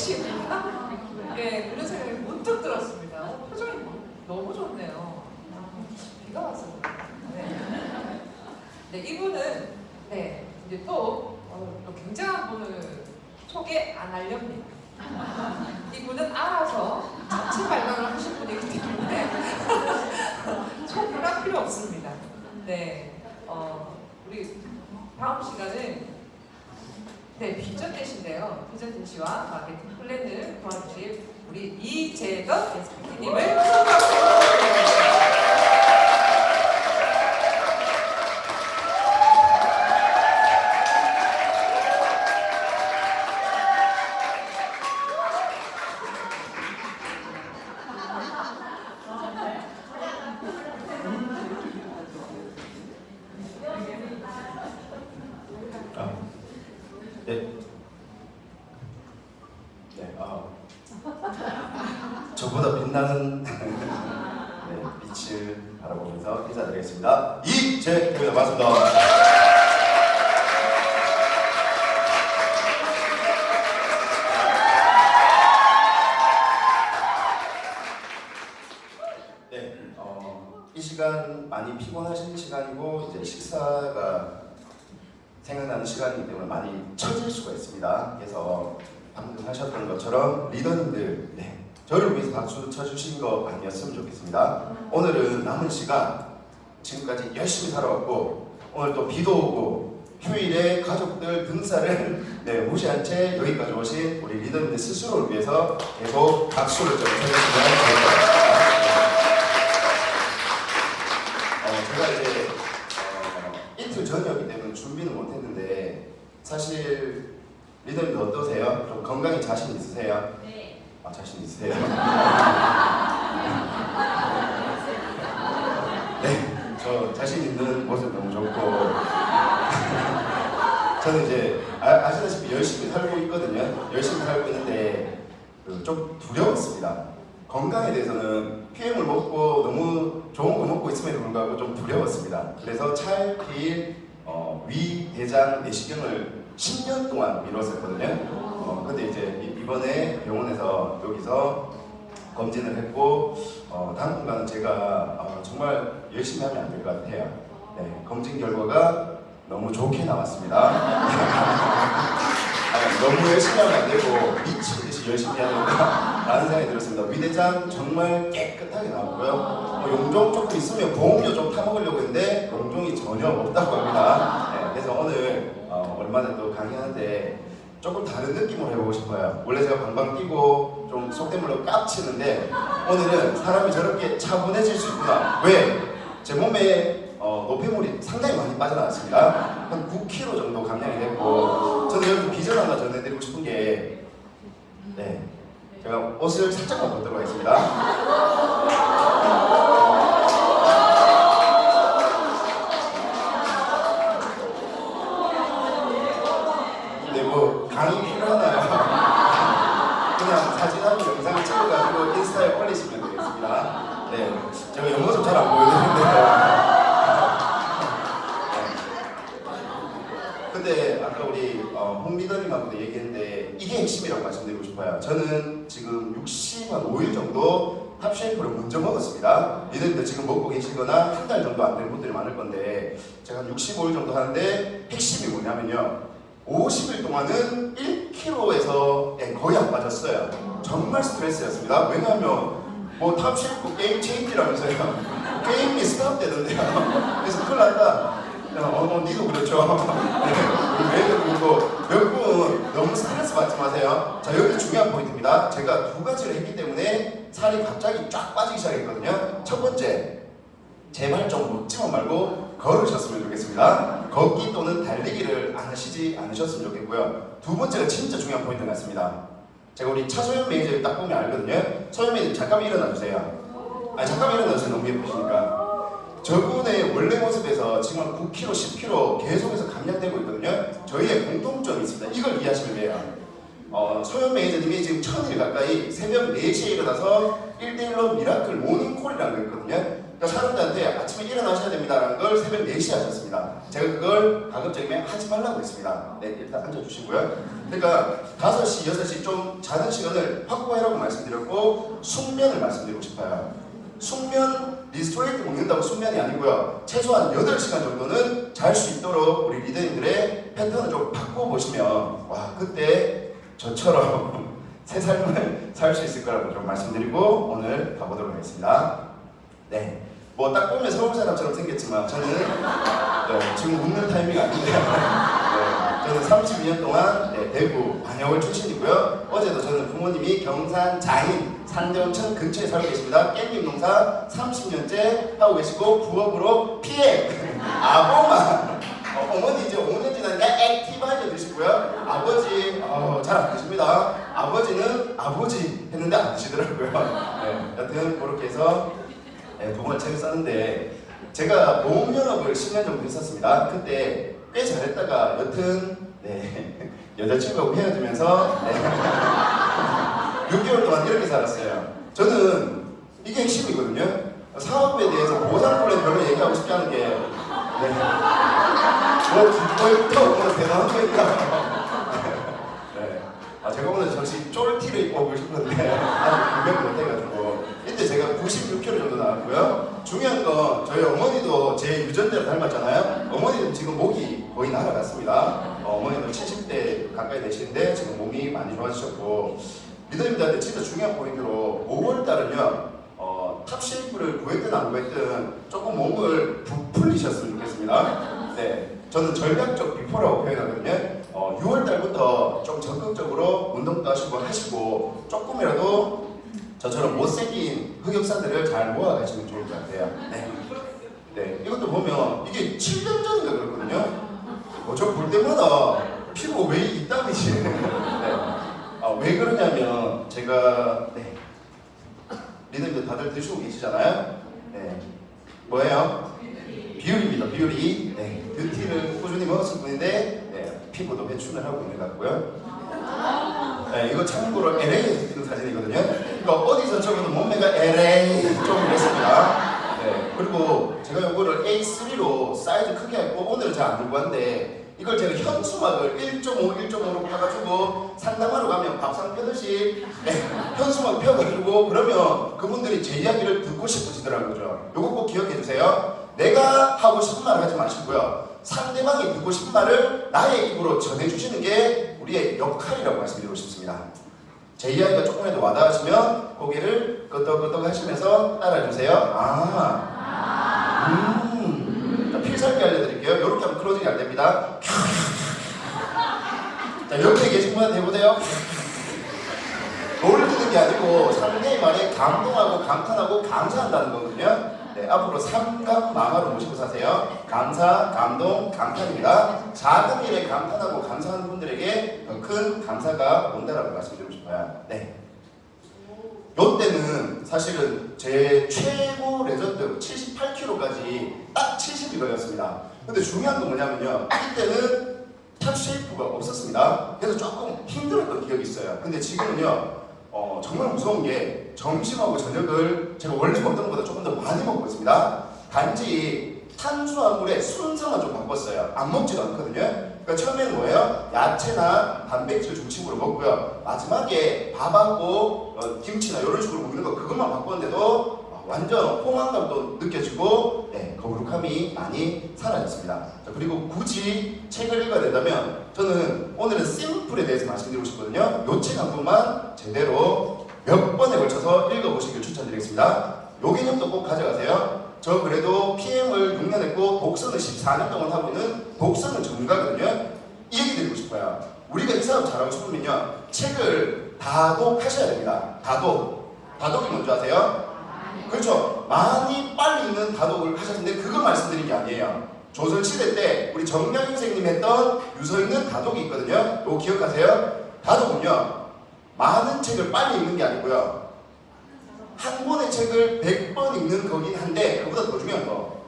택시입니까? 네, 그런 생각이 문득 들었습니다. 표정이 너무 좋네요. 비가 와서. 네. 네, 이분은 네, 이제 또 굉장한 분을 소개 안 하렵니다. 이분은 알아서 자체 발광을 하신 분이기 때문에 소개가 필요 없습니다. 네, 우리 다음 시간은 네, 비전 대신데요. 비전 대시와 마케팅 플랜을 도와주실 우리 이재덕 SP님을 소개하겠습니다. 저보다 빛나는 네, 빛을 바라보면서 인사드리겠습니다. 이재덕입니다. 반갑습니다. 네, 이 시간 많이 피곤하신 시간이고 이제 식사가 생각나는 시간이기 때문에 많이 처질 수가 있습니다. 그래서 방금 하셨던 것처럼 리더님들 저를 위해서 박수 쳐주신 거 아니었으면 좋겠습니다. 오늘은 남은 시간 지금까지 열심히 살아왔고 오늘 또 비도 오고 휴일에 가족들 등살을 무시한 채 여기까지 오신 우리 리더님들 스스로를 위해서 계속 박수를 좀 쳐주시면 좋을 것 같습니다. 제가 이제 이틀 전이었기 때문에 준비는 못했는데 사실 리더님들 어떠세요? 좀 건강에 자신 있으세요? 네. 자신 있으세요? 네, 저 자신 있는 모습 너무 좋고 저는 이제 아시다시피 열심히 살고 있거든요. 열심히 살고 있는데 좀 두려웠습니다. 건강에 대해서는 PM을 먹고 너무 좋은 거 먹고 있음에도 불구하고 좀 두려웠습니다. 그래서 찰필 위, 대장, 내시경을 10년 동안 미뤘었거든요. 근데 이제 이번에 병원에서 여기서 검진을 했고 당분간은 제가 정말 열심히 하면 안 될 것 같아요. 네, 검진 결과가 너무 좋게 나왔습니다. 너무 열심히 하면 안 되고 미친 듯이 열심히 해야 된다라는 생각이 들었습니다. 위대장 정말 깨끗하게 나왔고요. 용종 조금 있으면 보험료 좀 타먹으려고 했는데 용종이 전혀 없다고 합니다. 네, 그래서 오늘 얼마 전에 강의하는데 조금 다른 느낌으로 해보고 싶어요. 원래 제가 방방 뛰고 좀 속된 말로 깝치는데 오늘은 사람이 저렇게 차분해질 수 있구나. 왜? 제 몸에 노폐물이 상당히 많이 빠져나왔습니다. 한 9kg 정도 감량이 됐고 저는 여기서 비전 하나 전해드리고 싶은 게 제가 옷을 살짝만 벗도록 하겠습니다. 강의 필요하나요? 그냥 사진하고 영상을 찍어가지고 인스타에 올리시면 되겠습니다. 네, 제가 옆모습 잘 안 보여드리는데요. 근데 아까 우리 홍 리더님하고도 얘기했는데 이게 핵심이라고 말씀드리고 싶어요. 저는 지금 65일 정도 탑셰이프를 먼저 먹었습니다. 리더님들 지금 먹고 계시거나 한 달 정도 안 된 분들이 많을 건데 제가 한 65일 정도 하는데 핵심이 뭐냐면요. 50일 동안은 1kg에서 거의 안 빠졌어요. 정말 스트레스였습니다. 왜냐하면 뭐 탑셰프 게임 체인지라면서요. 게임이 스탑되던데요. 그래서 큰일 났다. 니도 그렇죠. 네, 그리고 몇 분 너무 스트레스 받지 마세요. 자, 여기 중요한 포인트입니다. 제가 두 가지를 했기 때문에 살이 갑자기 쫙 빠지기 시작했거든요. 첫 번째, 제발 좀 먹지만 말고 걸으셨으면 좋겠습니다. 걷기 또는 달리기를 안 하시지 않으셨으면 좋겠고요. 두 번째가 진짜 중요한 포인트 같습니다. 제가 우리 차소연 매니저를 딱 보면 알거든요. 소연 매니저 잠깐 일어나 주세요. 잠깐 일어나 주세요. 너무 예쁘시니까. 저분의 원래 모습에서 지금 한 9kg, 10kg 계속해서 감량되고 있거든요. 저희의 공통점이 있습니다. 이걸 이해하시면 돼요. 소연 매니저님이 지금 1000일 가까이 새벽 4시에 일어나서 1대1로 미라클 모닝콜이라는 거 있거든요. 그러니까 사람들한테 아침에 일어나셔야 됩니다라는 걸 새벽 4시에 하셨습니다. 제가 그걸 가급적이면 하지 말라고 했습니다. 네, 일단 앉아주시고요. 그러니까 5시, 6시 좀 자는 시간을 확보해라고 말씀드렸고 숙면을 말씀드리고 싶어요. 숙면, 리스토레이트 먹는다고 숙면이 아니고요. 최소한 8시간 정도는 잘 수 있도록 우리 리더님들의 패턴을 좀 바꿔보시면 와, 그때 저처럼 새 삶을 살 수 있을 거라고 좀 말씀드리고 오늘 가보도록 하겠습니다. 네, 뭐 딱 보면 서울 사람처럼 생겼지만 저는 지금 웃는 타이밍이 아닌데요. 저는 32년 동안 대구 반야월 출신이고요. 어제도 저는 부모님이 경산 장인 상대원천 근처에 살고 계십니다. 깻잎 농사 30년째 하고 계시고 부업으로 PM 아보만 어머니 이제 5년 지나니까 액티바이저 드시고요. 아버지 잘 안 드십니다. 아버지는 아버지 했는데 안 드시더라고요. 네, 여튼 그렇게 해서 돈을 책 썼는데 제가 보험연합을 10년 정도 했었습니다. 그때 꽤 잘했다가 여튼 여자친구하고 헤어지면서 6개월 동안 이렇게 살았어요. 저는 이게 핵심이거든요. 사업에 대해서 보상 플랜 별로 얘기하고 싶지 않은 게 뭐 뒷거부터 오늘 대단한 거니까 제가 오늘 역시 쫄티를 입고 오고 싶었는데 아직 구경 못해가지고 이때 제가 96kg 정도 나왔고요. 중요한 건 저희 어머니도 제 유전자를 닮았잖아요. 어머니는 지금 목이 거의 날아갔습니다. 어머니도 70대 가까이 되시는데 지금 몸이 많이 좋아지셨고 리더님들한테 진짜 중요한 포인트로 5월달은요 탑쉐이프를 구했든 안 구했든 조금 몸을 부풀리셨으면 좋겠습니다. 네, 저는 전략적 비포라고 표현하거든요. 6월달부터 좀 적극적으로 운동도 하시고 조금이라도 저처럼 못생긴 흑역사들을 잘 모아가시면 좋을 것 같아요. 네, 이것도 보면 이게 7년 전인가 그렇거든요. 저 볼 때마다 피부 왜 이따위지? 왜 그러냐면 제가 리더님들 다들 드시고 계시잖아요. 뭐예요? 비율입니다. 비율이 뷰티를 꾸준히 먹었을 뿐인데 피부도 회춘을 하고 있는 것 같고요. 이거 참고로 LA에서 찍은 사진이거든요. 그러니까 어디서 적어도 몸매가 LA 좀 이랬습니다. 그리고 제가 이거를 A3로 사이즈 크게 했고 오늘은 잘 안 들고 왔는데 이걸 제가 현수막을 1.5, 1.5로 펴가지고 상담하러 가면 밥상 펴듯이 현수막 펴가지고 그러면 그분들이 제 이야기를 듣고 싶으시더라고요. 요거 꼭 기억해 주세요. 내가 하고 싶은 말을 하지 마시고요. 상대방이 듣고 싶은 말을 나의 입으로 전해주시는 게 우리의 역할이라고 말씀드리고 싶습니다. 제 이야기가 조금이라도 와닿으시면 고개를 끄덕끄덕 하시면서 따라해주세요. 자, 필살기 알려드릴게요. 이렇게 하면 클로징이 안 됩니다. 자, 옆에 계신 분한테 해보세요. 노를 듣는 게 아니고 상대의 말에 감동하고 감탄하고 감사한다는 거거든요. 앞으로 삼감망화로 모시고 사세요. 감사, 감동, 감탄입니다. 작은 일에 감탄하고 감사하는 분들에게 더 큰 감사가 온다라고 말씀드리고 싶어요. 요때는 사실은 제 최고 레전드 78kg까지 딱 70이거였습니다. 근데 중요한 건 뭐냐면요. 이때는 탑 쉐이프가 없었습니다. 그래서 조금 힘들었던 기억이 있어요. 근데 지금은요. 정말 무서운 게 점심하고 저녁을 제가 원래 먹던 것보다 조금 더 많이 먹고 있습니다. 단지 탄수화물의 순서만 좀 바꿨어요. 안 먹지도 않거든요. 그러니까 처음에는 뭐예요? 야채나 단백질 중심으로 먹고요. 마지막에 밥하고 김치나 이런 식으로 먹는 거 그것만 바꿨는데도 완전 포만감도 느껴지고 거룩함이 많이 사라졌습니다. 자, 그리고 굳이 책을 읽어야 된다면 저는 오늘은 심플에 대해서 말씀드리고 싶거든요. 요 책 한 권만 제대로 몇 번에 걸쳐서 읽어보시길 추천드리겠습니다. 요 개념도 꼭 가져가세요. 저 그래도 PM을 6년 했고 독서는 14년 동안 하고 있는 독서는 전문가거든요. 이 얘기 드리고 싶어요. 우리가 이 사업 잘하고 싶으면요. 책을 다독하셔야 됩니다. 다독이 뭔지 아세요? 그렇죠. 많이 빨리 읽는 다독을 하셨는데 그거 말씀드린 게 아니에요. 조선시대 때 우리 정량 선생님이 했던 유서 읽는 다독이 있거든요. 이거 기억하세요? 다독은요. 많은 책을 빨리 읽는 게 아니고요. 한 권의 책을 100번 읽는 거긴 한데 그보다 더 중요한 거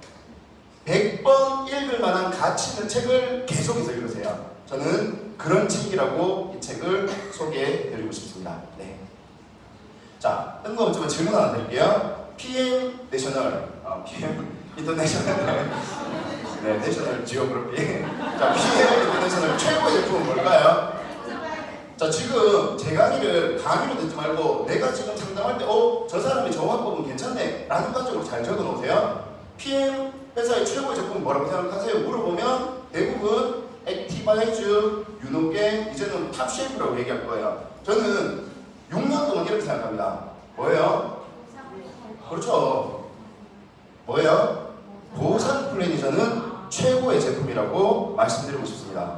100번 읽을 만한 가치 있는 책을 계속해서 읽으세요. 저는 그런 책이라고 이 책을 소개해 드리고 싶습니다. 자, 뜬금없지만 질문 하나 드릴게요. PM 내셔널, PM 인터내셔널, 네, 내셔널 지오그래피. 자, PM 인터내셔널 최고의 제품은 뭘까요? 자, 지금 제 강의를 강의로 듣지 말고 내가 지금 상담할 때 저 사람이 저 화법은 괜찮네 라는 관점으로 잘 적어 놓으세요. PM 회사의 최고의 제품은 뭐라고 생각하세요? 물어보면 대부분 액티바이즈, 유노겐, 이제는 탑쉐이프라고 얘기할 거예요. 저는 6년 동안 이렇게 생각합니다. 뭐예요? 그렇죠. 뭐예요? 보상 플랜이 저는 최고의 제품이라고 말씀드리고 싶습니다.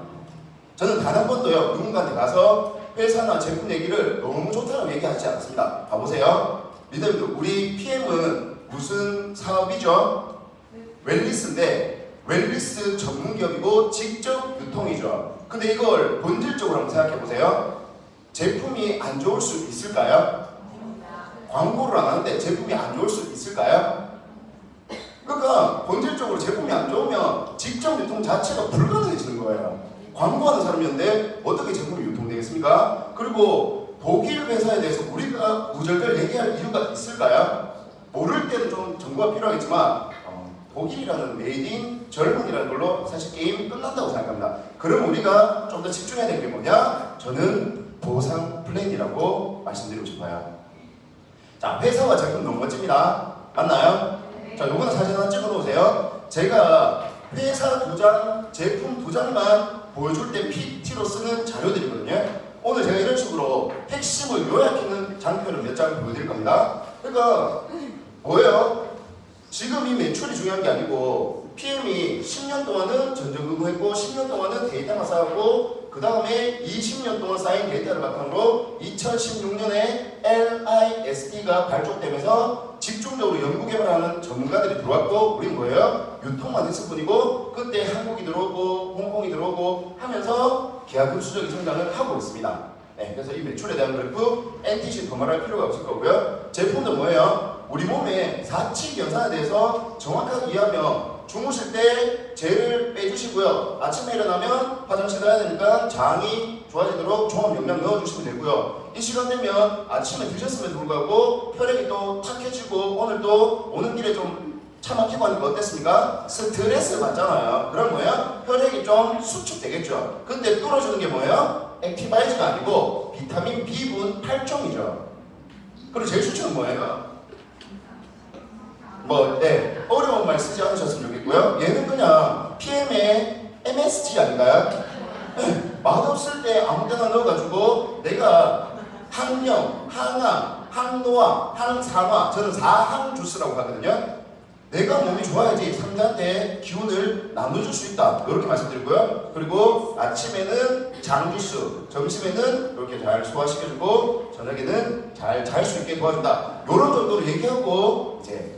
저는 단 한 번도요, 누군가한테 가서 회사나 제품 얘기를 너무 좋다고 얘기하지 않았습니다. 봐보세요. 리더님들, 우리 PM은 무슨 사업이죠? 웰니스인데, 웰니스 전문 기업이고 직접 유통이죠. 근데 이걸 본질적으로 한번 생각해 보세요. 제품이 안 좋을 수 있을까요? 광고를 안 하는데 제품이 안 좋을 수 있을까요? 그러니까 본질적으로 제품이 안 좋으면 직접 유통 자체가 불가능해지는 거예요. 광고하는 사람이었는데 어떻게 제품이 유통되겠습니까? 그리고 독일 회사에 대해서 우리가 구절들 얘기할 이유가 있을까요? 모를 때는 좀 정보가 필요하겠지만 독일이라는 메이드인 젊은이라는 걸로 사실 게임 끝난다고 생각합니다. 그럼 우리가 좀 더 집중해야 될 게 뭐냐? 저는 보상 플랜이라고 말씀드리고 싶어요. 자, 회사와 제품 너무 멋집니다. 맞나요? 자, 요거는 사진 하나 찍어 놓으세요. 제가 회사 2장, 제품 2장만 보여줄 때 PPT로 쓰는 자료들이거든요. 오늘 제가 이런 식으로 핵심을 요약하는 장표를 몇 장 보여드릴 겁니다. 그러니까 뭐예요? 지금 이 매출이 중요한 게 아니고 PM이 10년 동안은 전전긍긍했고 10년 동안은 데이터만 쌓았고 그 다음에 20년 동안 쌓인 데이터를 바탕으로 2016년에 LISD가 발족되면서 집중적으로 연구개발하는 전문가들이 들어왔고 우린 뭐예요? 유통만 했을 뿐이고 그때 한국이 들어오고 홍콩이 들어오고 하면서 기하급수적인 성장을 하고 있습니다. 네, 그래서 이 매출에 대한 그래프 NTC 더 말할 필요가 없을 거고요. 제품도 뭐예요? 우리 몸의 사칙연산에 대해서 정확하게 이해하면 주무실 때 젤을 빼주시고요. 아침에 일어나면 화장실 가야 되니까 장이 좋아지도록 종합 영양 넣어주시면 되고요. 이 시간 되면 아침에 드셨음에도 불구하고 혈액이 또 탁해지고 오늘 또 오는 길에 좀 차 막히고 하니까 어땠습니까? 스트레스 받잖아요. 그럼 뭐예요? 혈액이 좀 수축되겠죠. 근데 뚫어주는 게 뭐예요? 액티바이즈가 아니고 비타민 B군 8종이죠. 그리고 제일 수축은 뭐예요? 어려운 말 쓰지 않으셨으면 좋겠고요. 얘는 그냥 PM의 MSG 아닌가요? 맛없을 때 아무 데나 넣어가지고 내가 항염, 항암, 항노화, 항산화, 저는 4항 주스라고 하거든요. 내가 몸이 좋아야지 상대한테 기운을 나눠줄 수 있다. 이렇게 말씀드리고요. 그리고 아침에는 장 주스, 점심에는 이렇게 잘 소화시켜주고 저녁에는 잘 잘 수 있게 도와준다. 이런 정도로 얘기하고 이제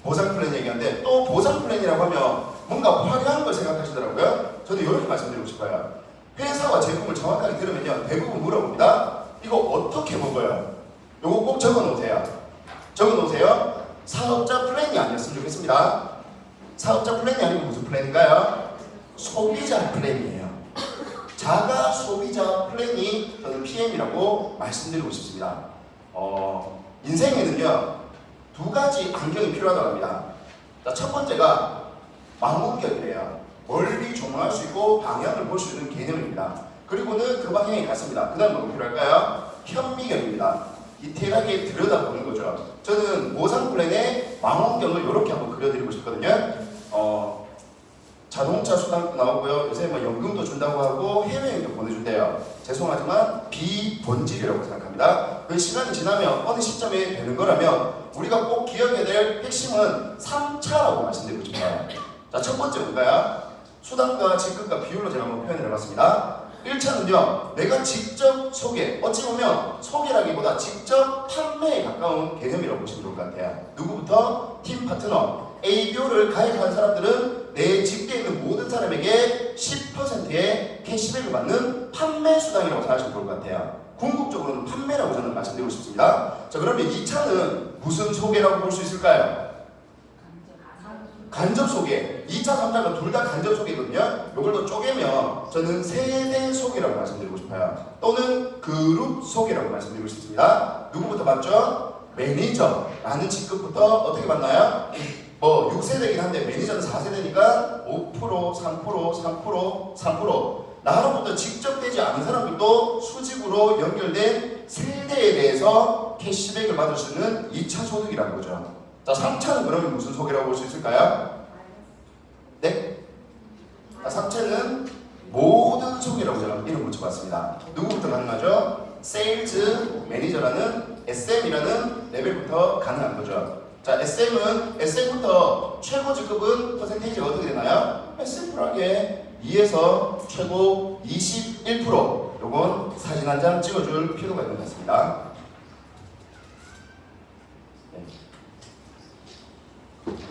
보상 플랜 얘기하는데 또 보상 플랜이라고 하면 뭔가 화려한 걸 생각하시더라고요. 저는 이렇게 말씀드리고 싶어요. 회사와 제품을 정확하게 들으면요 대부분 물어봅니다. 이거 어떻게 먹어요? 이거 꼭 적어 놓으세요. 적어 놓으세요. 사업자 플랜이 아니었으면 좋겠습니다. 사업자 플랜이 아니고 무슨 플랜인가요? 소비자 플랜이에요. 자가 소비자 플랜이 저는 PM이라고 말씀드리고 싶습니다. 인생에는요 두 가지 안경이 필요하다고 합니다. 자, 첫 번째가 망원경이래요. 멀리 조망할 수 있고 방향을 볼 수 있는 개념입니다. 그리고는 그 방향이 같습니다. 그 다음 뭐가 필요할까요? 현미경입니다. 디테일하게 들여다보는 거죠. 저는 보상 플랜에 망원경을 이렇게 한번 그려드리고 싶거든요. 자동차 수당도 나오고요. 요새 뭐 연금도 준다고 하고 해외여행도 보내준대요. 죄송하지만 비본질이라고 생각합니다. 그 시간이 지나면 어느 시점에 되는 거라면 우리가 꼭 기억해야 될 핵심은 3차라고 말씀드리고 싶어요. 자, 첫 번째 뭔가요? 수당과 지급과 비율로 제가 한번 표현을 해봤습니다. 1차는요, 내가 직접 소개, 어찌 보면 소개라기보다 직접 판매에 가까운 개념이라고 보시면 좋을 것 같아요. 누구부터? 팀 파트너. A교를 가입한 사람들은 내 집계에 있는 모든 사람에게 10%의 캐시백을 받는 판매 수당이라고 생각하시면 좋을 것 같아요. 궁극적으로는 판매라고 저는 말씀드리고 싶습니다. 자, 그러면 2차는 무슨 소개라고 볼 수 있을까요? 간접 소개. 2차, 3차가 둘 다 간접 소개거든요. 이걸 더 쪼개면 저는 세대 소개라고 말씀드리고 싶어요. 또는 그룹 소개라고 말씀드리고 싶습니다. 누구부터 봤죠? 매니저라는 직급부터 어떻게 받나요? 뭐 6세대긴 한데 매니저는 4세대니까 5%, 3%, 3%. 나로부터 직접 되지 않은 사람들도 수직으로 연결된 세대에 대해서 캐시백을 받을 수 있는 2차 소득이라는 거죠. 자, 3차는 그러면 무슨 소개라고 볼 수 있을까요? 네? 자, 3차는 모든 소개라고 제가 이름 붙여봤습니다. 누구부터 가능하죠? 세일즈 매니저라는 SM이라는 레벨부터 가능한 거죠. 자, SM부터 최고 직급은 퍼센테이지가 어떻게 되나요? 심플하게 2에서 최고 21%. 요건 사진 한 장 찍어줄 필요가 있는 것 같습니다.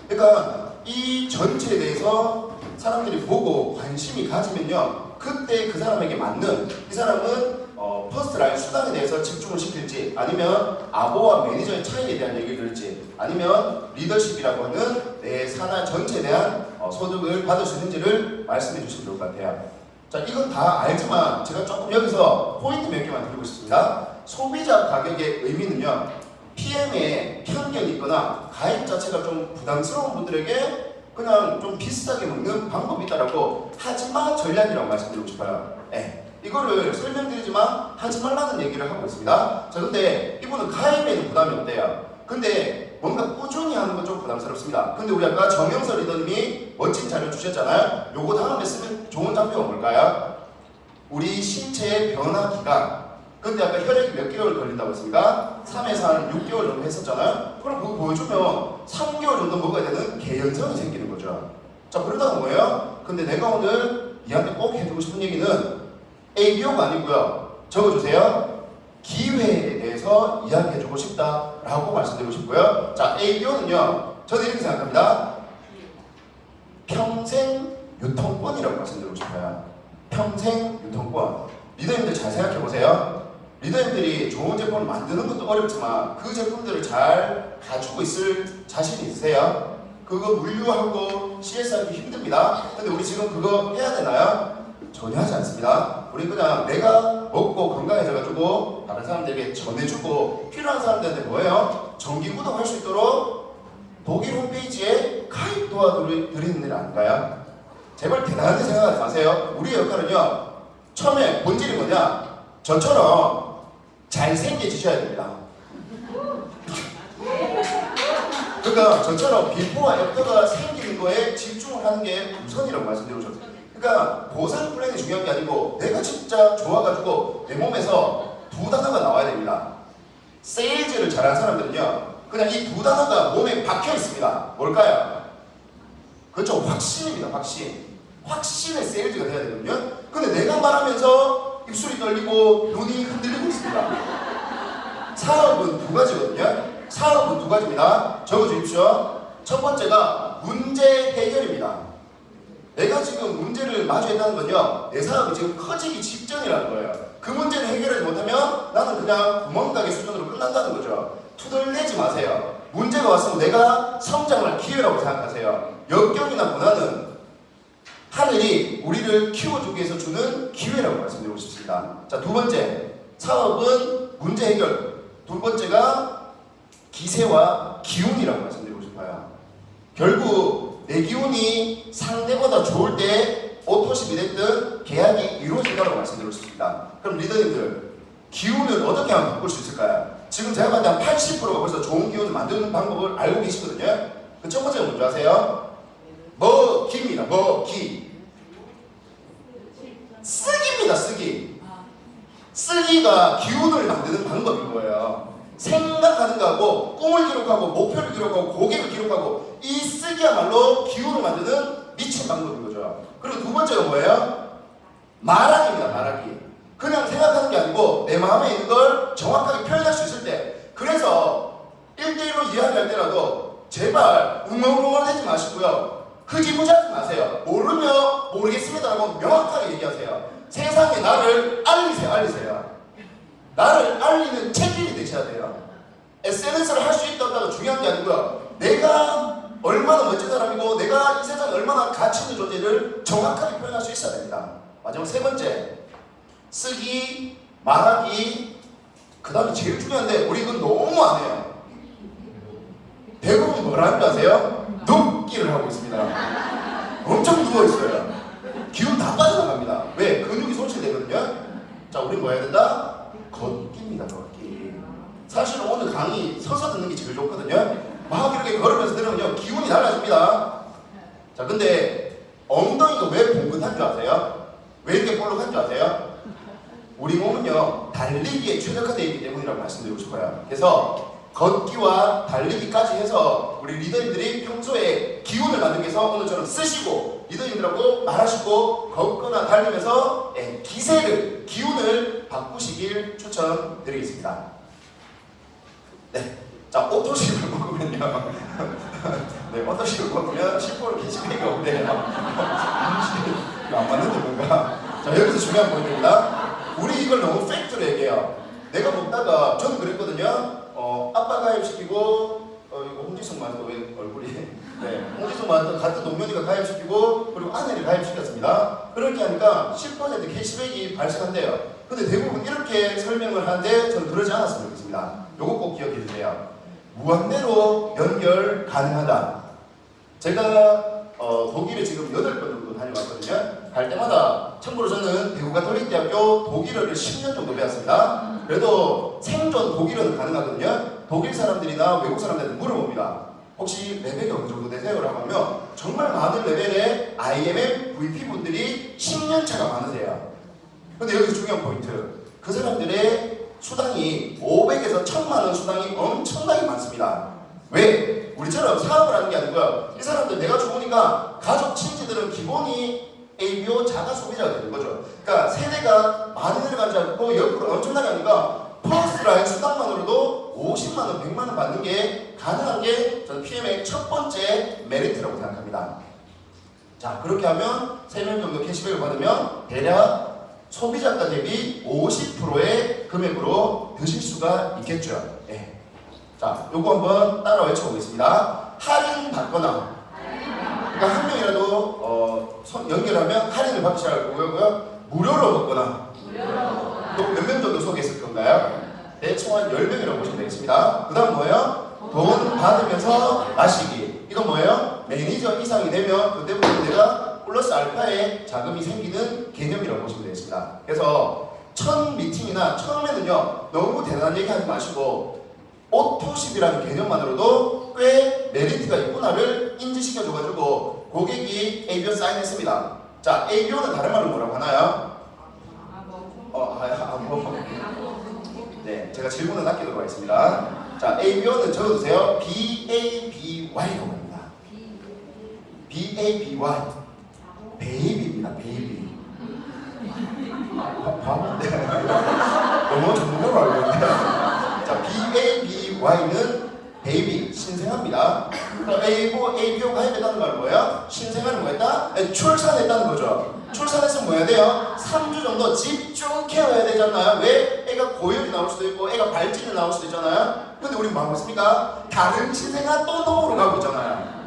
그러니까 이 전체에 대해서 사람들이 보고 관심이 가지면요, 그때 그 사람에게 맞는, 이 사람은 퍼스트 라인 수단에 대해서 집중을 시킬지, 아니면 아보와 매니저의 차이에 대한 얘기를 들을지, 아니면 리더십이라고 하는 내 산하 전체에 대한 소득을 받을 수 있는지를 말씀해 주시면 좋을 것 같아요. 자, 이건 다 알지만 제가 조금 여기서 포인트 몇 개만 드리고 싶습니다. 소비자 가격의 의미는요, PM에 편견이 있거나 가입 자체가 좀 부담스러운 분들에게 그냥 좀 비싸게 먹는 방법이 있다라고 하지마 전략이라고 말씀드리고 싶어요. 이거를 설명드리지만 하지 말라는 얘기를 하고 있습니다. 자, 근데 이분은 가입에는 부담이 없대요. 근데 뭔가 꾸준히 하는 건 좀 부담스럽습니다. 근데 우리 아까 정영서 리더님이 멋진 자료 주셨잖아요. 요거 다음에 쓰면 좋은 장표가 뭘까요? 우리 신체의 변화 기간. 근데 아까 혈액이 몇 개월 걸린다고 했습니까? 3에서 한 6개월 정도 했었잖아요. 그럼 그거 보여주면 3개월 정도 먹어야 되는 개연성이 생기는 거죠. 자, 그러다가 뭐예요? 근데 내가 오늘 이한테 꼭 해주고 싶은 얘기는 ABO가 아니고요. 적어주세요. 기회에 대해서 이야기해주고 싶다라고 말씀드리고 싶고요. 자, ABO는요, 저는 이렇게 생각합니다. 평생 유통권이라고 말씀드리고 싶어요. 평생 유통권. 리더님들 잘 생각해보세요. 리더님들이 좋은 제품을 만드는 것도 어렵지만 그 제품들을 잘 가지고 있을 자신이 있으세요? 그거 물류하고 CS하기 힘듭니다. 근데 우리 지금 그거 해야 되나요? 전혀 하지 않습니다. 우리 그냥 내가 먹고 건강해져가지고 다른 사람들에게 전해주고 필요한 사람들한테 뭐예요? 정기 구독할 수 있도록 독일 홈페이지에 가입 도와드리는 일 아닐까요? 제발 대단하게 생각하지 마세요. 우리의 역할은요, 처음에 본질이 뭐냐? 저처럼 잘생겨지셔야 됩니다. 그러니까 저처럼 비포와 애프터가 생기는 거에 집중을 하는 게 우선이라고 말씀드리고 싶어요. 그러니까 보상 플랜이 중요한 게 아니고 내가 진짜 좋아가지고 내 몸에서 두 단어가 나와야 됩니다. 세일즈를 잘하는 사람들은요, 그냥 이 두 단어가 몸에 박혀 있습니다. 뭘까요? 그렇죠, 확신입니다. 확신의 세일즈가 돼야 되거든요. 근데 내가 말하면서 입술이 떨리고 눈이 흔들리고 있습니다. 사업은 두 가지거든요. 사업은 두 가지입니다. 적어주십시오. 첫 번째가 문제 해결입니다. 내가 지금 문제를 마주했다는 건요, 내 사업이 지금 커지기 직전이라는 거예요. 그 문제를 해결하지 못하면 나는 그냥 구멍가게 수준으로 끝난다는 거죠. 투덜대지 마세요. 문제가 왔으면 내가 성장할 기회라고 생각하세요. 역경이나 고난은 하늘이 우리를 키워주기 위해서 주는 기회라고 말씀드리고 싶습니다. 자, 두 번째, 사업은 문제 해결. 두 번째가 기세와 기운이라고 말씀드리고 싶어요. 결국 내 기운이 상대보다 좋을 때 오토십이 됐든 계약이 이루어진다고 말씀드리고 싶습니다. 그럼 리더님들, 기운을 어떻게 하면 바꿀 수 있을까요? 지금 제가 봤을 때 한 80%가 벌써 좋은 기운을 만드는 방법을 알고 계시거든요. 그 첫 번째가 뭔지 아세요? 먹기입니다. 먹기. 쓰기입니다. 쓰기가 기운을 만드는 방법인 거예요. 생각하는 거하고 꿈을 기록하고 목표를 기록하고 고객을 기록하고, 이 쓰기야말로 기운을 만드는 미친 방법인 거죠. 그리고 두 번째가 뭐예요? 말하기입니다. 말하기. 그냥 생각하는 게 아니고 내 마음에 있는 걸 정확하게 표현할 수 있을 때. 그래서 1대1로 이야기할 때라도 제발 웅얼웅얼 하지 마시고요, 흐지부지하지 마세요. 모르면 모르겠습니다라고 명확하게 얘기하세요. 세상에 나를 알리세요. 나를 알리는 책임이 되셔야 돼요. SNS를 할 수 있다 없다가 중요한 게 아니고요, 내가 얼마나 멋진 사람이고 내가 이 세상에 얼마나 가치 있는 존재를 정확하게 표현할 수 있어야 됩니다. 마지막 세 번째, 쓰기, 말하기. 그 다음에 제일 중요한데 우리 이건 너무 안 해요. 대부분 뭘 하는 줄 아세요? 눕기를 하고 있습니다. 엄청 누워있어요. 기운 다 빠져나갑니다. 왜? 근육이 손실되거든요. 자, 우리 뭐 해야 된다? 걷기입니다. 걷기. 사실 오늘 강의 서서 듣는 게 제일 좋거든요. 막 이렇게 걸으면서 들으면요 기운이 달라집니다. 자, 근데 엉덩이가 왜 봉긋한 줄 아세요? 왜 이렇게 볼록한 줄 아세요? 우리 몸은요 달리기에 최적화되어 있기 때문이라고 말씀드리고 싶어요. 그래서 걷기와 달리기까지 해서 우리 리더님들이 평소에 기운을 만들기 위해서 오늘처럼 쓰시고 리더님들하고 말하시고 걷거나 달리면서 기세를, 기운을 바꾸시길 추천드리겠습니다. 네. 자, 오토식을 먹으면요. 네, 오토식을 먹으면 10% 캐시백이 없대요. 안 맞는데 뭔가. 자, 여기서 중요한 포인트입니다. 우리 이걸 너무 팩트로 얘기해요. 내가 먹다가, 저는 그랬거든요. 아빠 가입시키고, 이거 홍지성 마스터 왜 얼굴이. 네, 홍지성 마스터 같은 동료니까 가입시키고, 그리고 아내를 가입시켰습니다. 그렇게 하니까 10% 캐시백이 발생한대요. 근데 대부분 이렇게 설명을 하는데 저는 그러지 않았으면 좋겠습니다. 요거 꼭 기억해 주세요. 무한대로 연결 가능하다. 제가 독일에 지금 8번 정도 다녀왔거든요. 갈 때마다 참고로 저는 대구 가톨릭대학교 독일어를 10년 정도 배웠습니다. 그래도 생존 독일어는 가능하거든요. 독일 사람들이나 외국 사람들한테 물어봅니다. 혹시 레벨이 어느 정도 되세요? 라고 하면 정말 많은 레벨의 IMM, VP 분들이 10년 차가 많으세요. 근데 여기서 중요한 포인트. 그 사람들의 수당이 500에서 1000만원 수당이 엄청나게 많습니다. 왜? 우리처럼 사업을 하는 게 아니고요. 이 사람들 내가 좋으니까 가족, 친지들은 기본이 ABO 자가 소비자가 되는 거죠. 그러니까 세대가 많이 내려가지 않고 옆으로 엄청나게 하니까 퍼스트라인 수당만으로도 50만원, 100만원 받는 게 가능한 게 저는 PM의 첫 번째 메리트라고 생각합니다. 자, 그렇게 하면 3명 정도 캐시백을 받으면 대략 소비자가 대비 50%의 금액으로 드실 수가 있겠죠. 예. 자, 요거 한번 따라 외쳐보겠습니다. 할인 받거나, 그러니까 한 명이라도 연결하면 할인을 받기 시작할 거고요. 무료로 받거나, 또 몇 명 정도 소개했을 건가요? 대충 한 10명이라고 보시면 되겠습니다. 그 다음 뭐예요? 돈 받으면서 마시기. 이건 뭐예요? 매니저 이상이 되면 그때부터 내가 플러스 알파의 자금이 생기는 개념이라고 보시면 되겠습니다. 그래서 첫 미팅이나 처음에는요 너무 대단한 얘기 하지 마시고 오토십이라는 개념만으로도 꽤 메리트가 있구나를 인지시켜줘가지고 고객이 ABO 사인했습니다. 자, ABO는 다른 말로 뭐라고 하나요? 네, 제가 질문을 남기도록 하겠습니다. 자, ABO는 적어두세요. BABY라고 합니다. BABY. 베이비입니다. 베이비. 바보인데. 너무 전문가로 알고 있는데. 자, BABY는 베이비, 신생아입니다. ABO 가입했다는 말은 뭐예요? 신생아는 뭐였다? 출산했다는 거죠. 출산했으면 뭐 해야 돼요? 3주 정도 집중 케어해야 되잖아요. 왜? 애가 고열이 나올 수도 있고 애가 발진이 나올 수도 있잖아요. 근데 우리 뭐 하고 있습니까? 다른 신생아 또 넘어로 가고 있잖아요.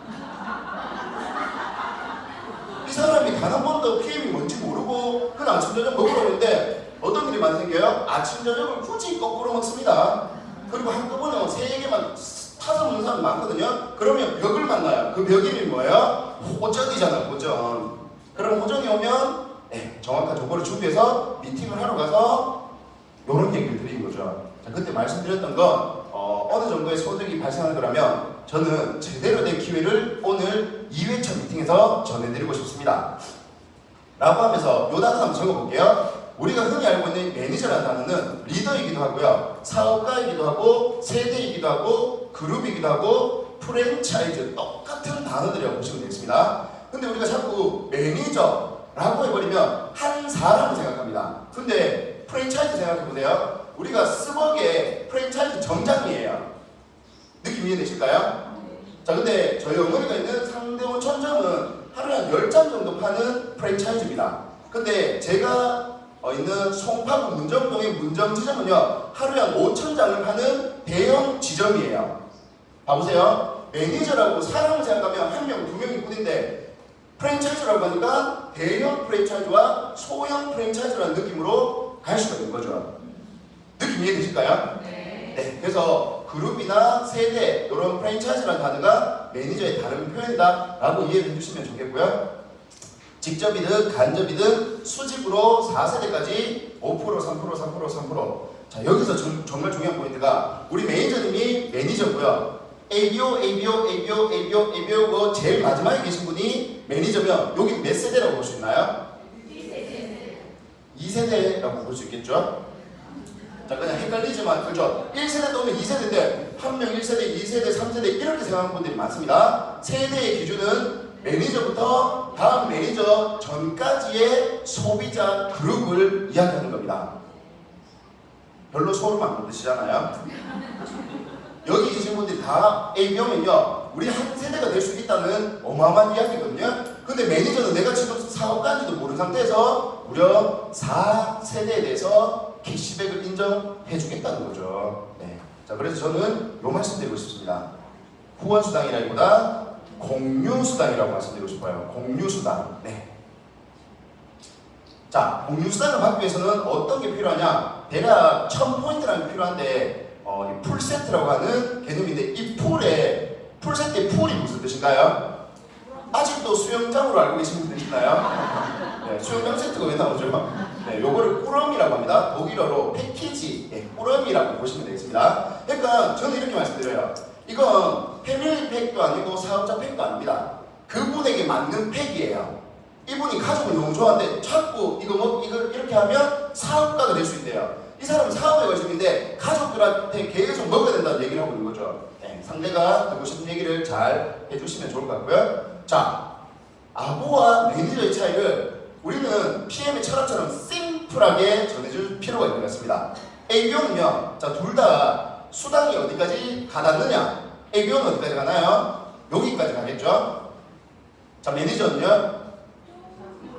이 사람이 단 한 번도 PM이 뭔지 모르고 그냥 아침 저녁 먹으러 오는데 어떤 일이 많이 생겨요? 아침 저녁을 굳이 거꾸로 먹습니다. 그리고 한꺼번에 3개만 타서 먹는 사람 많거든요. 그러면 벽을 만나요. 그 벽 이름이 뭐예요? 호전이잖아요. 호전. 그럼 호전이 오면 정확한 정보를 준비해서 미팅을 하러 가서 이런 얘기를 드린 거죠. 자, 그때 말씀드렸던 건 어느 정도의 소득이 발생하는 거라면 저는 제대로 된 기회를 오늘 2회차 미팅에서 전해드리고 싶습니다. 라고 하면서 요 단어 한번 적어볼게요. 우리가 흔히 알고 있는 매니저라는 단어는 리더이기도 하고요. 사업가이기도 하고 세대이기도 하고 그룹이기도 하고 프랜차이즈 똑같은 단어들이라고 보시면 되겠습니다. 근데 우리가 자꾸 매니저라고 해버리면 한 사람을 생각합니다. 근데 프랜차이즈 생각해보세요. 우리가 스벅의 프랜차이즈 정장이에요. 느낌 이해되실까요? 자, 근데 저희 어머니가 있는 상대원 천점은 하루에 한 10장 정도 파는 프랜차이즈입니다. 근데 제가 있는 송파구 문정동의 문정지점은요 하루에 한 5,000장을 파는 대형 지점이에요. 봐보세요. 매니저라고 사람을 생각하면 1명, 2명일 뿐인데 프랜차이즈라고 하니까 대형 프랜차이즈와 소형 프랜차이즈라는 느낌으로 갈 수가 있는 거죠. 느낌 이해되실까요? 네. 그래서 그룹이나 세대 이런 프랜차이즈라는 단어가 매니저의 다른 표현이다 라고 이해를 해주시면 좋겠고요. 직접이든 간접이든 수직으로 4세대까지 5%, 3%, 3%, 3%. 자, 여기서 정말 중요한 포인트가 우리 매니저님이 매니저고요. ABO, ABO, ABO, ABO, ABO 제일 마지막에 계신 분이 매니저면 여기 몇 세대라고 볼 수 있나요? 2세대라고 볼 수 있겠죠? 자, 그냥 헷갈리지만 그죠? 1세대 또는 2세대인데 한 명 1세대, 2세대, 3세대 이렇게 생각하는 분들이 많습니다. 세대의 기준은 매니저부터 다음 매니저 전까지의 소비자 그룹을 이야기하는 겁니다. 별로 소름 안 돋으시잖아요? 여기 계신 분들이 다 ABO면요 우리 한 세대가 될 수 있다는 어마어마한 이야기거든요. 근데 매니저는 내가 지금 사업가인지도 모르는 상태에서 무려 4세대에 대해서 캐시백을 인정해 주겠다는 거죠. 네. 자, 그래서 저는 요 말씀드리고 싶습니다. 후원수당이라기보다 공유수당이라고 말씀드리고 싶어요. 공유수당. 네. 자, 공유수당을 받기 위해서는 어떤 게 필요하냐? 대략 1000포인트라는 게 필요한데 이 풀세트라고 하는 개념인데 이 풀세트의 풀이 무슨 뜻인가요? 아직도 수영장으로 알고 계신 분들 있나요? 네, 수영장 세트가 왜 나오죠? 네, 요거를 꾸러미라고 합니다. 독일어로 패키지, 네, 꾸러미라고 보시면 되겠습니다. 그러니까 저는 이렇게 말씀드려요. 이건 패밀리 팩도 아니고 사업자 팩도 아닙니다. 그분에게 맞는 팩이에요. 이분이 가족을 너무 좋아하는데 자꾸 이걸 이렇게 하면 사업가가 될 수 있대요. 이 사람은 사업에 관심인데 가족들한테 계속 먹어야 된다는 얘기를 하고 있는 거죠. 네, 상대가 듣고 싶은 얘기를 잘 해주시면 좋을 것 같고요. 자, 아보와 매니저의 차이를 우리는 PM의 철학처럼 심플하게 전해줄 필요가 있는 것 같습니다. ABO는요, 자, 둘 다 수당이 어디까지 가닿느냐? ABO는 어디까지 가나요? 여기까지 가겠죠? 자, 매니저는요?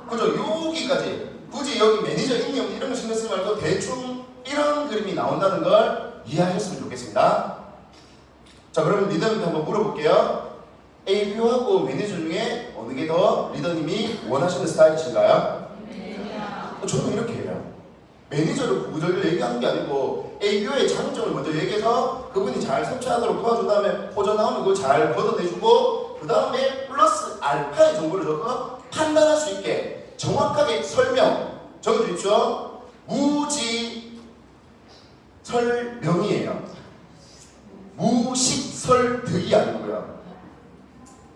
그죠? 여기까지. 굳이 여기 매니저 인용 이런 거 신경 쓰지 말고 대충 이런 그림이 나온다는 걸 이해하셨으면 좋겠습니다. 자, 그러면 리더님께 한번 물어볼게요. ABO하고 매니저 중에 어느 게 더 리더님이 원하시는 스타일이신가요? 저는 이렇게 해요. 매니저를 구조를 얘기하는 게 아니고 ABO의 장점을 먼저 얘기해서 그분이 잘 섭취하도록 도와준 다음에 호전 나오면 그걸 잘 걷어내주고 그 다음에 플러스 알파의 정보를 줘서 판단할 수 있게 정확하게 설명 적어주십시오. 무지설명이에요. 무식설득이 아니고요.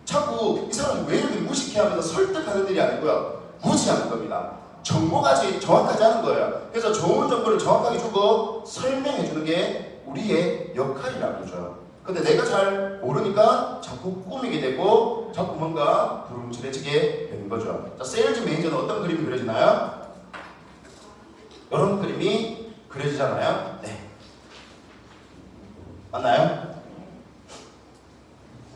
자꾸 이 사람이 왜 이렇게 무식해하면서 설득하는 일이 아니고요. 무지하는 겁니다. 정보가 정확하지 않은 거예요. 그래서 좋은 정보를 정확하게 주고 설명해 주는 게 우리의 역할이라고 그러죠. 근데 내가 잘 모르니까 자꾸 꾸미게 되고 자꾸 뭔가 부름질해지게 되는 거죠. 자, 세일즈 매니저는 어떤 그림이 그려지나요? 이런 그림이 그려지잖아요. 네. 맞나요?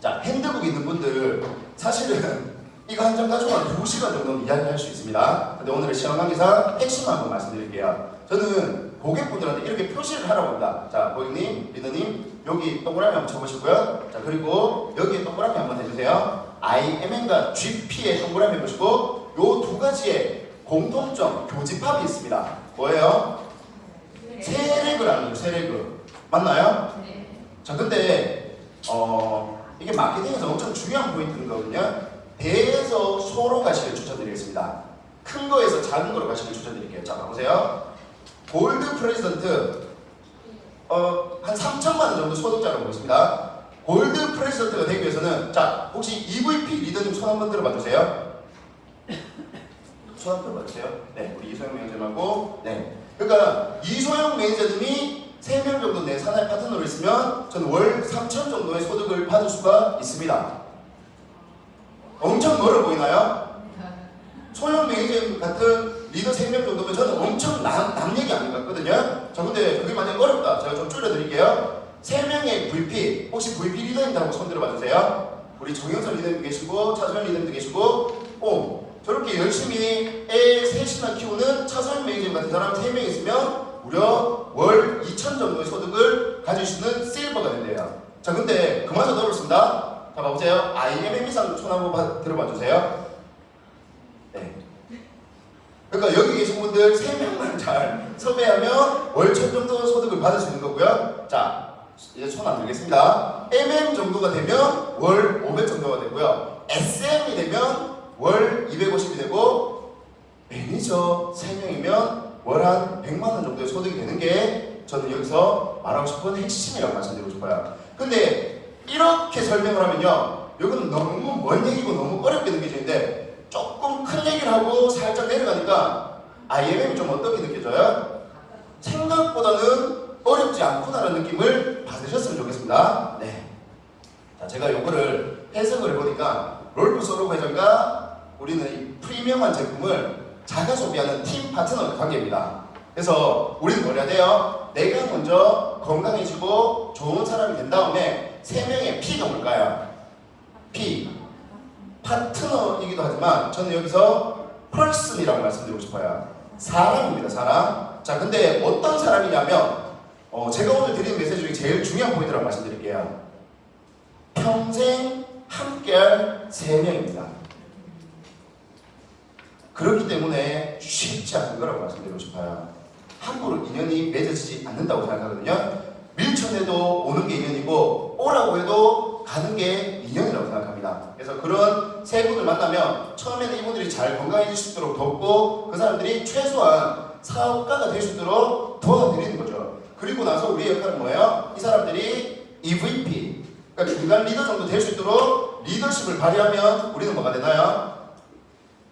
자, 핸드북 있는 분들 사실은 이거 한 장 가지고 한 2시간 정도는 이야기할 수 있습니다. 근데 오늘의 시험 강의상 핵심만 한번 말씀드릴게요. 저는 고객분들한테 이렇게 표시를 하라고 합니다. 자, 고객님, 리더님, 여기 동그라미 한번 쳐보시고요. 자, 그리고 여기에 동그라미 한번 해주세요. IMN과 GP에 동그라미 해보시고 요 두 가지의 공통점, 교집합이 있습니다. 뭐예요? 세레그라는 거예요. 세레그. 맞나요? 자, 근데 이게 마케팅에서 엄청 중요한 포인트인 거거든요. 대에서 소로 가시길 추천드리겠습니다. 큰 거에서 작은 거로 가시길 추천드릴게요. 자, 보세요. 골드 프레지던트 한 3천만 원 정도 소득자라고 보겠습니다. 골드 프레지던트가 되기 위해서는 자, 혹시 EVP 리더님 손 한번 들어봐 주세요. 손 한번 들어봐 주세요. 네, 우리 이소영 매니저님하고 네. 그러니까 이소영 매니저님이 3명 정도 내 사내 파트너로 있으면 저는 월 3천 정도의 소득을 받을 수가 있습니다. 엄청 멀어 보이나요? 소영 매니저 같은 리더 3명 정도면 저는 엄청 남 얘기 아닌 것 같거든요. 자, 근데 그게 만약 어렵다. 제가 좀 줄여드릴게요. 3명의 VP, 혹시 VP 리더님들 한번 손 들어봐 주세요. 우리 정영선 리더님도 계시고 차소연 리더님도 계시고 저렇게 열심히 애 셋이나 키우는 차소연 매니저 같은 사람 3명 있으면 무려 월 2천 정도의 소득을 가질 수 있는 실버가 된대요. 자, 근데 그마저도 어렵습니다. 자, 봐보세요. IMM 이상 손 한번 들어봐 주세요. 네. 그러니까 여기 계신 분들 3명만 잘 섭외하면 월 1,000 정도 소득을 받을 수 있는 거고요. 자, 이제 손 안 들겠습니다. MM 정도가 되면 월 500 정도가 되고요. SM이 되면 월 250이 되고 매니저 3명이면 월 한 100만 원 정도의 소득이 되는 게 저는 여기서 말하고 싶은 핵심이라고 말씀드리고 싶어요. 근데 이렇게 설명을 하면요, 이건 너무 먼 얘기고 너무 어렵게 느껴지는데 조금 큰 얘기를 하고 살짝 내려가니까 IMM이 좀 어떻게 느껴져요? 생각보다는 어렵지 않구나라는 느낌을 받으셨으면 좋겠습니다. 네. 자, 제가 이거를 해석을 해보니까 롤프 소로 회장과 우리는 이 프리미엄한 제품을 자가 소비하는 팀 파트너 관계입니다. 그래서 우리는 뭘 해야 돼요? 내가 먼저 건강해지고 좋은 사람이 된 다음에 3명의 P가 뭘까요? P. 파트너이기도 하지만 저는 여기서 person이라고 말씀드리고 싶어요. 사람입니다. 사람. 자, 근데 어떤 사람이냐면 제가 오늘 드리는 메시지 중에 제일 중요한 포인트라고 말씀드릴게요. 평생 함께할 3명입니다. 그렇기 때문에 쉽지 않은 거라고 말씀드리고 싶어요. 함부로 인연이 맺어지지 않는다고 생각하거든요. 밀쳐내도 오는 게 인연이고 오라고 해도 가는 게 인연이라고 생각합니다. 그래서 그런 세 분을 만나면 처음에는 이분들이 잘 건강해질 수 있도록 돕고 그 사람들이 최소한 사업가가 될 수 있도록 도와드리는 거죠. 그리고 나서 우리의 역할은 뭐예요? 이 사람들이 EVP, 그러니까 중간 리더 정도 될 수 있도록 리더십을 발휘하면 우리는 뭐가 되나요?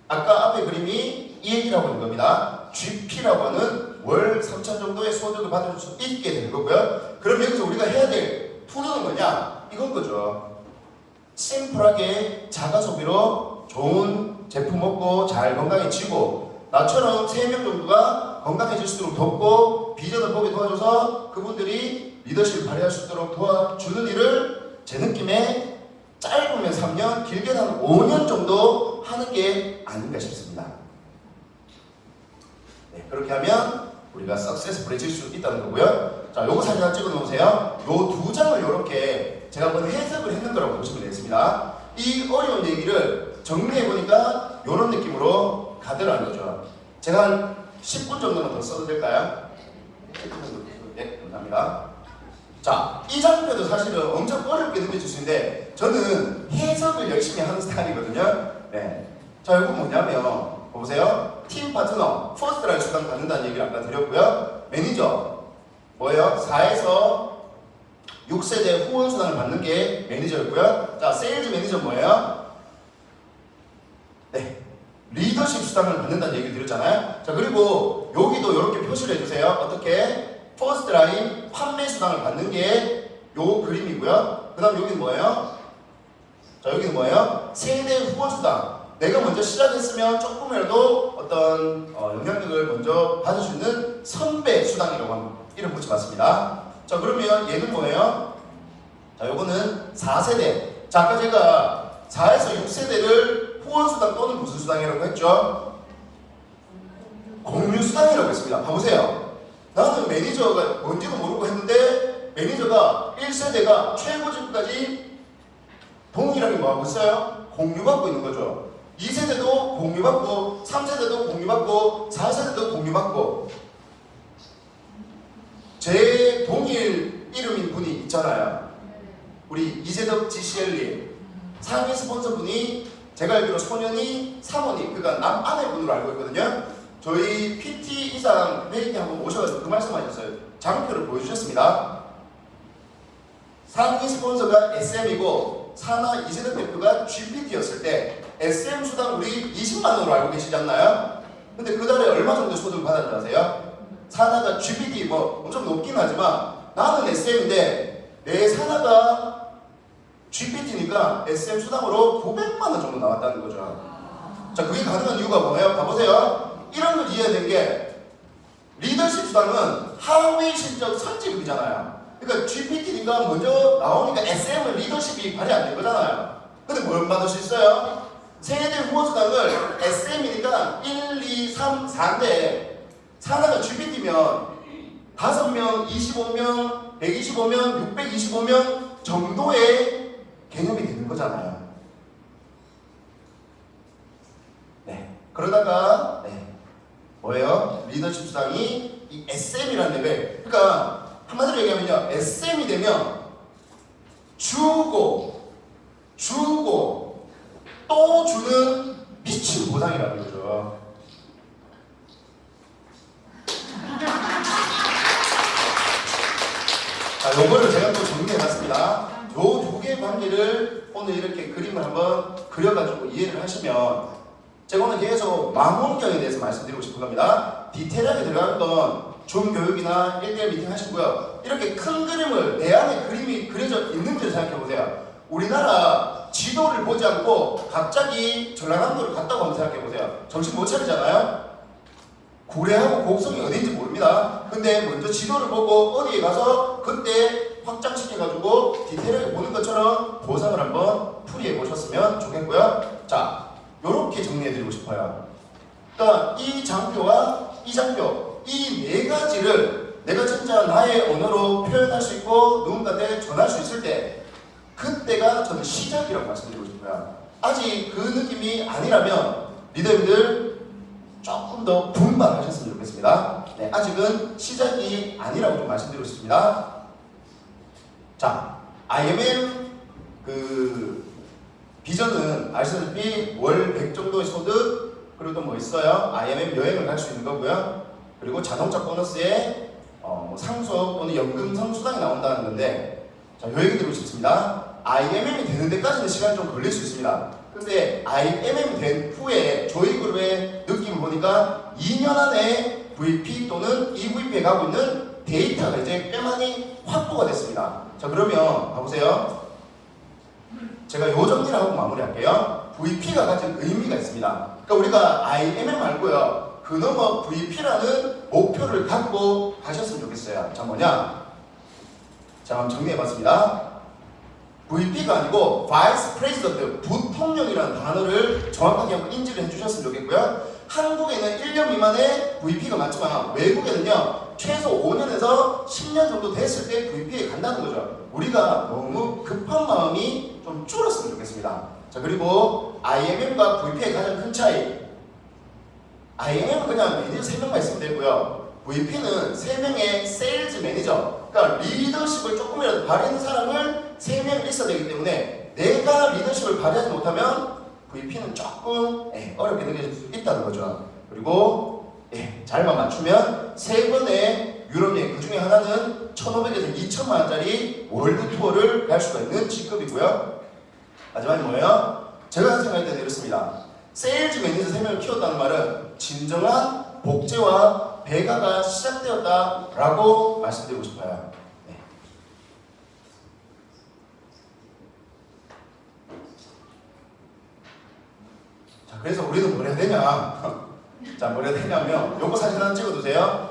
아까 앞에 그림이 이 얘기를 하고 있는 겁니다. GP라고 하는 월 3천 정도의 소득을 받을 수 있게 되는 거고요. 그럼 여기서 우리가 해야 될 투자는 뭐냐? 이건 거죠. 심플하게 자가 소비로 좋은 제품 먹고 잘 건강해지고 나처럼 3명 정도가 건강해질 수 있도록 돕고 비전을 보게 도와줘서 그분들이 리더십을 발휘할 수 있도록 도와주는 일을 제 느낌에 짧으면 3년, 길게는 한 5년 정도 하는 게 아닌가 싶습니다. 네, 그렇게 하면 우리가 석세스풀해질 수 있다는 거고요. 자, 요거 사진 하나 찍어 놓으세요. 요 2장을 요렇게 제가 한번 해석을 했는 거라고 보시면 되겠습니다. 이 어려운 얘기를 정리해보니까 요런 느낌으로 가더라는 거죠. 제가 한 10분 정도만 더 써도 될까요? 네, 감사합니다. 자, 이 장표도 사실은 엄청 어렵게 느껴질 수 있는데 저는 해석을 열심히 하는 스타일이거든요. 네. 자, 이건 뭐냐면 보세요. 팀 파트너, 퍼스트라인 수당 받는다는 얘기를 아까 드렸고요. 매니저, 뭐예요? 4에서 6세대 후원 수당을 받는 게 매니저였고요. 자, 세일즈 매니저 뭐예요? 네. 리더십 수당을 받는다는 얘기를 드렸잖아요. 자, 그리고 여기도 이렇게 표시를 해주세요. 어떻게? 퍼스트 라인 판매 수당을 받는 게 요 그림이고요. 그 다음 여기는 뭐예요? 자, 여기는 뭐예요? 세대 후원 수당. 내가 먼저 시작했으면 조금이라도 어떤 영향력을 먼저 받을 수 있는 선배 수당이라고 합니다. 이름 붙여 봤습니다. 자, 그러면 얘는 뭐예요? 자, 요거는 4세대. 자, 아까 제가 4에서 6세대를 후원 수당 또는 무슨 수당이라고 했죠? 공유 수당이라고 했습니다. 봐보세요. 나는 매니저가 뭔지도 모르고 했는데 매니저가 1세대가 최고직까지 동일하게 뭐하고 있어요? 공유받고 있는 거죠. 2세대도 공유받고 3세대도 공유받고 4세대도 공유받고 제 동일 이름인 분이 있잖아요. 우리 이재덕 GCL님 상위 스폰서분이 제가 알기로 소년이 사모님, 그러니까 남 아내분으로 알고 있거든요. 저희 PT 이상 회의 때 한번 오셔가지고 그 말씀하셨어요. 장표를 보여주셨습니다. 상위 스폰서가 SM이고 산하 이재덕 대표가 GPT였을 때 SM 수당 우리 20만 원으로 알고 계시지 않나요? 근데 그 달에 얼마 정도 소득을 받았는지 아세요? 산하가 GPT 뭐 엄청 높긴 하지만 나는 SM인데 내 산하가 GPT니까 SM 수당으로 900만 원 정도 나왔다는 거죠. 자, 그게 가능한 이유가 뭐예요? 봐보세요. 이런 걸 이해해야 되는 게 리더십 수당은 하위 실적 선지급이잖아요. 그러니까 GPT니까 먼저 나오니까 SM은 리더십이 발휘 안 된 거잖아요. 근데 뭘 받을 수 있어요? 세대 후원 수당을 SM이니까 1, 2, 3, 4인데 산하가 GPT면 5명, 25명, 125명, 625명 정도의 개념이 되는 거잖아요. 네. 그러다가 뭐예요? 리더십 수당이 이 SM이라는 레벨. 그러니까 한마디로 얘기하면요, SM이 되면 주고 또 주는 미친 보상이라는 거죠. 자, 요거를 제가 또 정리해봤습니다. 요 두 개의 관계를 오늘 이렇게 그림을 한번 그려가지고 이해를 하시면, 제가 오늘 계속 망원경에 대해서 말씀드리고 싶은 겁니다. 디테일하게 들어가는 건 줌 교육이나 1대1 미팅 하시고요. 이렇게 큰 그림을, 내 안에 그림이 그려져 있는지를 생각해보세요. 우리나라 지도를 보지 않고 갑자기 전라남도를 갔다고 한번 생각해보세요. 정신 못 차리잖아요. 구례하고 곡성이 어딘지 모릅니다. 근데 먼저 지도를 보고 어디에 가서 그때 확장시켜가지고 디테일하게 보는 것처럼 보상을 한번 풀이해 보셨으면 좋겠고요. 자, 요렇게 정리해드리고 싶어요. 그러니까 이 장표와 이 장표, 이 네 가지를 내가 진짜 나의 언어로 표현할 수 있고 누군가한테 전할 수 있을 때, 그때가 저는 시작이라고 말씀드리고 싶어요. 아직 그 느낌이 아니라면 리더님들 조금 더 분발하셨으면 좋겠습니다. 네, 아직은 시작이 아니라고 좀 말씀드리고 싶습니다. 자, IMM 그 비전은 아시다시피 월 100 정도의 소득, 그리고 또 뭐 있어요? IMM 여행을 갈 수 있는 거고요. 그리고 자동차 보너스에 상속 또는 연금 상수당이 나온다는 건데, 자, 요 얘기 드리고 싶습니다. IMM이 되는 데까지는 시간이 좀 걸릴 수 있습니다. 근데 IMM이 된 후에 조이그룹의 느낌을 보니까 2년 안에 VP 또는 EVP에 가고 있는 데이터가 이제 꽤 많이 확보가 됐습니다. 자, 그러면 봐보세요. 제가 요 정리를 하고 마무리할게요. VP가 가진 의미가 있습니다. 그러니까 우리가 IMM 말고요, 그 넘어 VP라는 목표를 갖고 가셨으면 좋겠어요. 자, 뭐냐? 자, 한번 정리해봤습니다. VP가 아니고 Vice President, 부통령이라는 단어를 정확하게 한번 인지를 해주셨으면 좋겠고요. 한국에는 1년 미만의 VP가 많지만 외국에는요, 최소 5년에서 10년 정도 됐을 때 VP에 간다는 거죠. 우리가 너무 급한 마음이 좀 줄었으면 좋겠습니다. 자, 그리고 IMM과 VP의 가장 큰 차이, IMM은 그냥 매니저 3명만 있으면 되고요. VP는 3명의 세일즈 매니저, 그러니까 리더십을 조금이라도 발휘하는 사람을 3명 있어야 되기 때문에 내가 리더십을 발휘하지 못하면 VP는 조금 어렵게 느껴질 수 있다는 거죠. 그리고 잘만 맞추면 3번의 유럽 여행, 그 중에 하나는 1,500에서 2,000만 원짜리 월드 투어를 갈 수가 있는 직급이고요. 마지막에 뭐예요? 제가 생각할 때는 이렇습니다. 세일즈 매니저 3명을 키웠다는 말은 진정한 복제와 배가가 시작되었다라고 말씀드리고 싶어요. 자, 그래서 우리는 뭘 해야 되냐? 자, 뭘 해야 되냐면 요거 사진 하나 찍어두세요.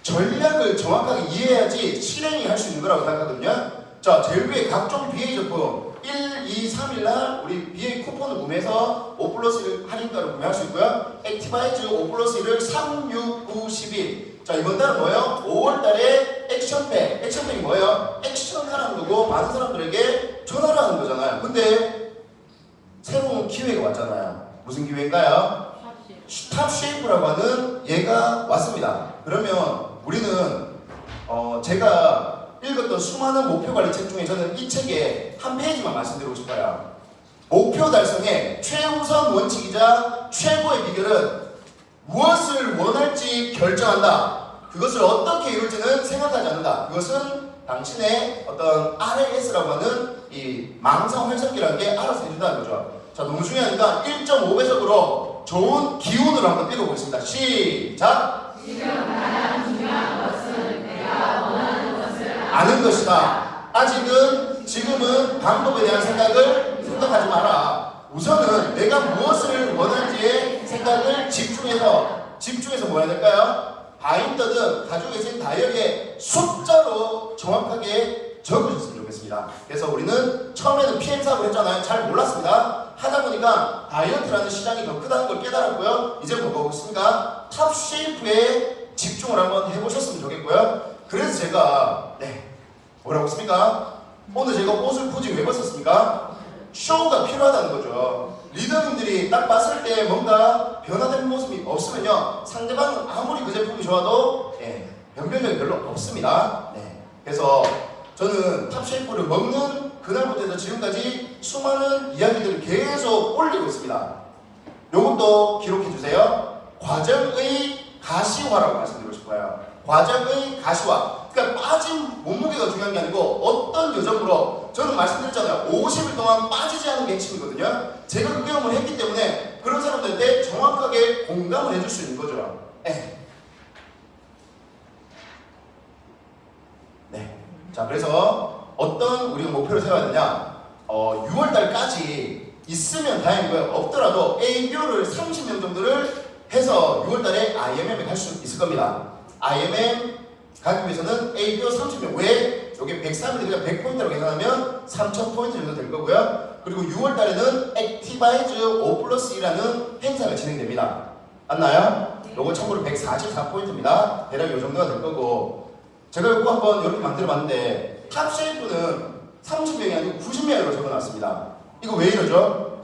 전략을 정확하게 이해해야지 실행이 할 수 있는 거라고 생각하거든요. 자, 제일 위에 각종 BA 제품 1, 2, 3일날 우리 BA 쿠폰을 구매해서 5+1 할인가를 구매할 수 있고요. 액티바이즈 5+1을 3, 6, 9, 11. 자, 이번 달은 뭐예요? 5월달에 액션팩. 액션팩이 뭐예요? 액션하라는 거고 많은 사람들에게 전하라는 거잖아요. 근데 새로운 기회가 왔잖아요. 무슨 기회인가요? 탑쉐이프라고 하는 얘가 왔습니다. 그러면 우리는 제가 읽었던 수많은 목표관리 책 중에 저는 이 책의 한 페이지만 말씀드리고 싶어요. 목표 달성의 최우선 원칙이자 최고의 비결은 무엇을 원할지 결정한다. 그것을 어떻게 이룰지는 생각하지 않는다. 그것은 당신의 어떤 RAS라고 하는 이 망상 활성기라는 게 알아서 해준다는 거죠. 자, 너무 중요하니까 1.5배속으로 좋은 기운으로 한번 읽어보겠습니다. 시작! 지금 가장 중요한 것은 내가 원하는 것을 아는 것이다. 아직은, 지금은 방법에 대한 생각을 생각하지 마라. 우선은 내가 무엇을 원하는지에 생각을 집중해서 뭐 해야 될까요? 바인더든 가지고 계신 다이어리에 숫자로 정확하게 적으셨으면 좋겠습니다. 그래서 우리는 처음에는 PM 사업을 했잖아요. 잘 몰랐습니다. 하다 보니까 다이어트라는 시장이 더 크다는 걸 깨달았고요. 이제 뭐 먹었습니까? 탑 쉐이프에 집중을 한번 해보셨으면 좋겠고요. 그래서 제가 뭐라고 했습니까? 오늘 제가 옷을 굳이 왜 벗었습니까? 쇼가 필요하다는 거죠. 리더님들이 딱 봤을 때 뭔가 변화된 모습이 없으면요, 상대방은 아무리 그 제품이 좋아도 변별력이 별로 없습니다. 그래서 저는 탑쉐이프를 먹는 그날부터 해서 지금까지 수많은 이야기들을 계속 올리고 있습니다. 요것도 기록해 주세요. 과정의 가시화라고 말씀드리고 싶어요. 과정의 가시화. 그러니까 빠진 몸무게가 중요한 게 아니고 어떤 요점으로, 저는 말씀드렸잖아요. 50일 동안 빠지지 않은 게 핵심이거든요. 제가 그 경험을 했기 때문에 그런 사람들한테 정확하게 공감을 해줄 수 있는 거죠. 네. 자, 그래서 어떤 우리가 목표를 세워야 되냐? 6월달까지 있으면 다행이고요. 없더라도 ABO를 30명 정도를 해서 6월달에 IMM에 갈 수 있을 겁니다. IMM 가기 위해서는 ABO 30명. 왜? 이게 103일이니까 100포인트라고 계산하면 3000포인트 정도 될 거고요. 그리고 6월달에는 액티바이즈 5+2라는 행사가 진행됩니다. 맞나요? 요거 참고로 144포인트입니다. 대략 요 정도가 될 거고, 제가 이거 한번 이렇게 만들어봤는데 탑쉐이프는 30명이 아니고 90명으로 적어놨습니다. 이거 왜 이러죠?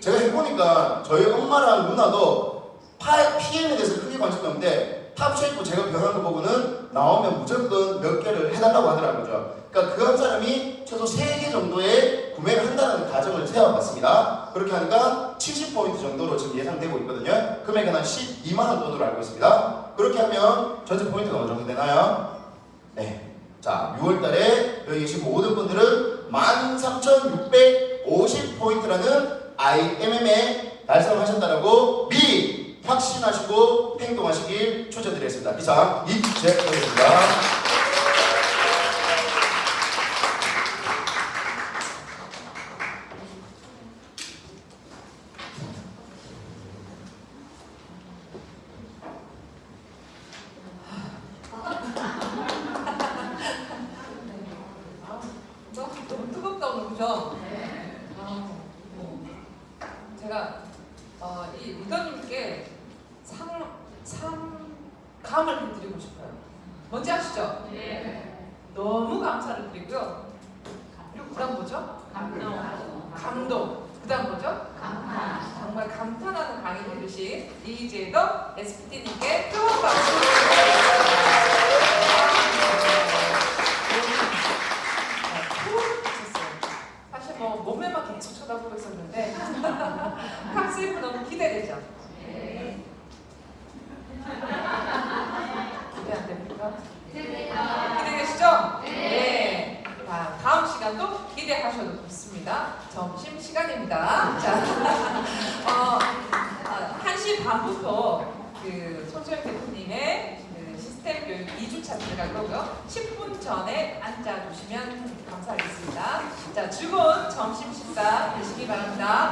제가 해보니까 저희 엄마랑 누나도 PM에 대해서 크게 관심이 없는데 탑쉐이프 제가 변한 거 보고는 나오면 무조건 몇 개를 해달라고 하더라고요. 그러니까 그 한 사람이 최소 3개 정도의 구매를 한다는 가정을 세워봤습니다. 그렇게 하니까 70포인트 정도로 지금 예상되고 있거든요. 금액은 한 12만원 돈으로 알고 있습니다. 그렇게 하면 전체 포인트가 어느 정도 되나요? 네. 자, 6월달에 여기 계신 모든 분들은 13,650포인트라는 IMM에 달성하셨다라고 미리 확신하시고 행동하시길 추천드리겠습니다. 이상 이재현입니다. 너무 뜨겁다 오늘, 그죠? 제가 이 리더님께 감을 드리고 싶어요. 뭔지 아시죠? 네. 너무 감사를 드리고요. 그리고 그다음 뭐죠? 감동. 그다음 뭐죠? 감탄. 정말 감탄하는 강의를 해주신 이재덕 SPT님께 뜨거운 박수. 사실 뭐 몸매만 계속 쳐다보고 있었는데 탑세이프 너무 기대되죠? 네. 기대 안 됩니까? 기대되시죠? 네. 자, 다음 시간도 기대하셔도 좋습니다. 점심 시간입니다. 자, 1시 반부터 그 손소영 대표님의 시스템 교육 2주차 들어갈 거고요. 10분 전에 앉아주시면 감사하겠습니다. 자, 즐거운 점심 식사 되시기 바랍니다.